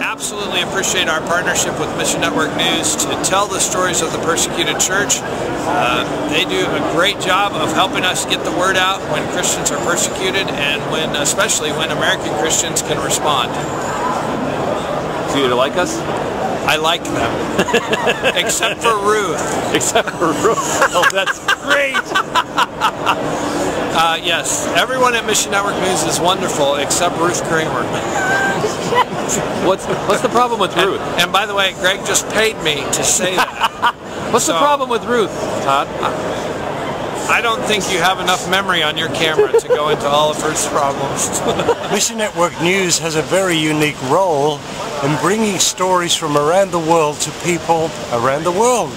absolutely appreciate our partnership with Mission Network News to tell the stories of the persecuted church. They do a great job of helping us get the word out when Christians are persecuted, and especially when American Christians can respond. So you like us? I like them. Except for Ruth. Except for Ruth. Oh, that's great. Yes, everyone at Mission Network News is wonderful except Ruth Kramer. What's the problem with Ruth? And by the way, Greg just paid me to say that. What's the problem with Ruth, Todd? I don't think you have enough memory on your camera to go into all of Ruth's problems. Mission Network News has a very unique role in bringing stories from around the world to people around the world.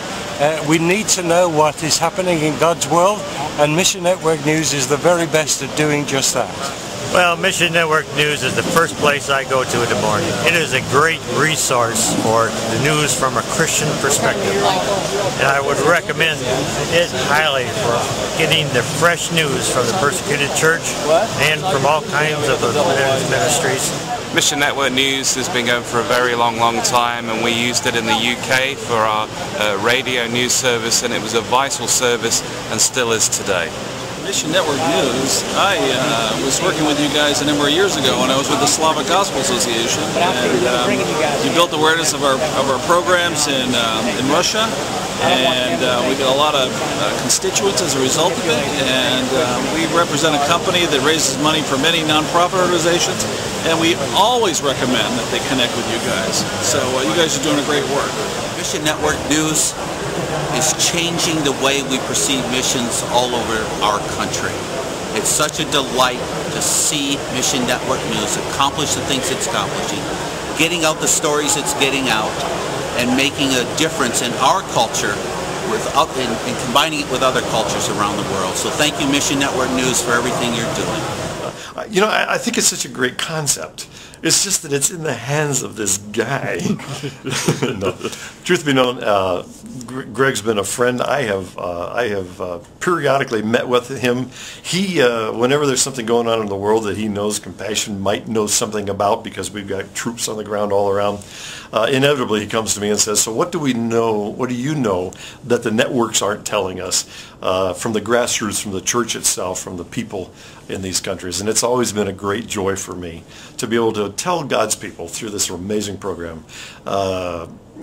We need to know what is happening in God's world, and Mission Network News is the very best at doing just that. Well, Mission Network News is the first place I go to in the morning. It is a great resource for the news from a Christian perspective. And I would recommend it highly for getting the fresh news from the persecuted church and from all kinds of those ministries. Mission Network News has been going for a very long time, and we used it in the UK for our radio news service, and it was a vital service and still is today. Mission Network News, I was working with you guys a number of years ago when I was with the Slavic Gospel Association, and you built awareness of our programs in Russia, and we got a lot of constituents as a result of it, and we represent a company that raises money for many nonprofit organizations, and we always recommend that they connect with you guys. So you guys are doing a great work. Mission Network News is changing the way we perceive missions all over our country. It's such a delight to see Mission Network News accomplish the things it's accomplishing, getting out the stories it's getting out, and making a difference in our culture and combining it with other cultures around the world. So thank you, Mission Network News, for everything you're doing. You know, I think it's such a great concept. It's just that it's in the hands of this guy. No, truth be known, Greg's been a friend. I have periodically met with him. He, whenever there's something going on in the world that he knows Compassion might know something about, because we've got troops on the ground all around, inevitably he comes to me and says, so what do we know, what do you know that the networks aren't telling us, from the grassroots, from the church itself, from the people in these countries? And it's always been a great joy for me to be able to tell God's people through this amazing program,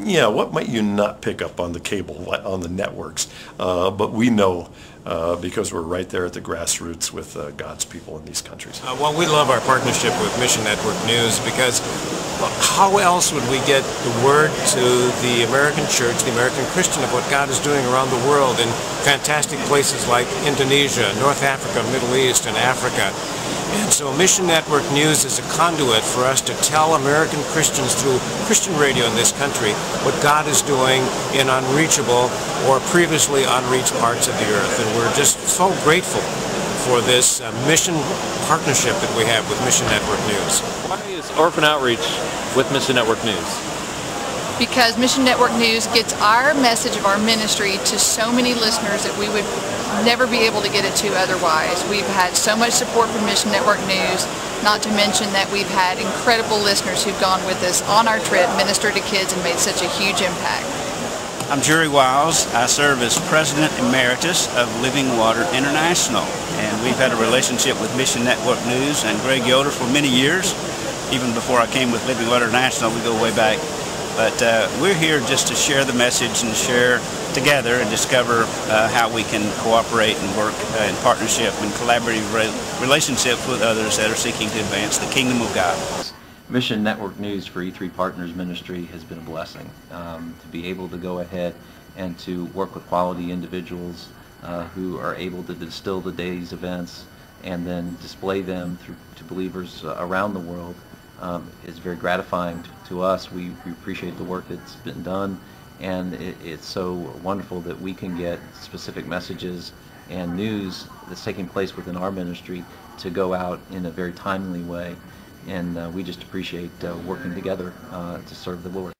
yeah, what might you not pick up on the cable, on the networks, but we know because we're right there at the grassroots with God's people in these countries. Well, we love our partnership with Mission Network News, because how else would we get the word to the American church, the American Christian, of what God is doing around the world in fantastic places like Indonesia, North Africa, Middle East, and Africa. And so Mission Network News is a conduit for us to tell American Christians through Christian radio in this country what God is doing in unreachable or previously unreached parts of the earth. And we're just so grateful for this mission partnership that we have with Mission Network News. Why is orphan outreach with Mission Network News? Because Mission Network News gets our message of our ministry to so many listeners that we would never be able to get it to otherwise. We've had so much support from Mission Network News, not to mention that we've had incredible listeners who've gone with us on our trip, ministered to kids, and made such a huge impact. I'm Jerry Wiles. I serve as President Emeritus of Living Water International, and we've had a relationship with Mission Network News and Greg Yoder for many years. Even before I came with Living Water International, we go way back. But we're here just to share the message and share together and discover how we can cooperate and work in partnership and collaborative relationships with others that are seeking to advance the kingdom of God. Mission Network News for E3 Partners Ministry has been a blessing. To be able to go ahead and to work with quality individuals who are able to distill the day's events and then display them to believers around the world is very gratifying to us. We appreciate the work that's been done, and it's so wonderful that we can get specific messages and news that's taking place within our ministry to go out in a very timely way, and we just appreciate working together to serve the Lord.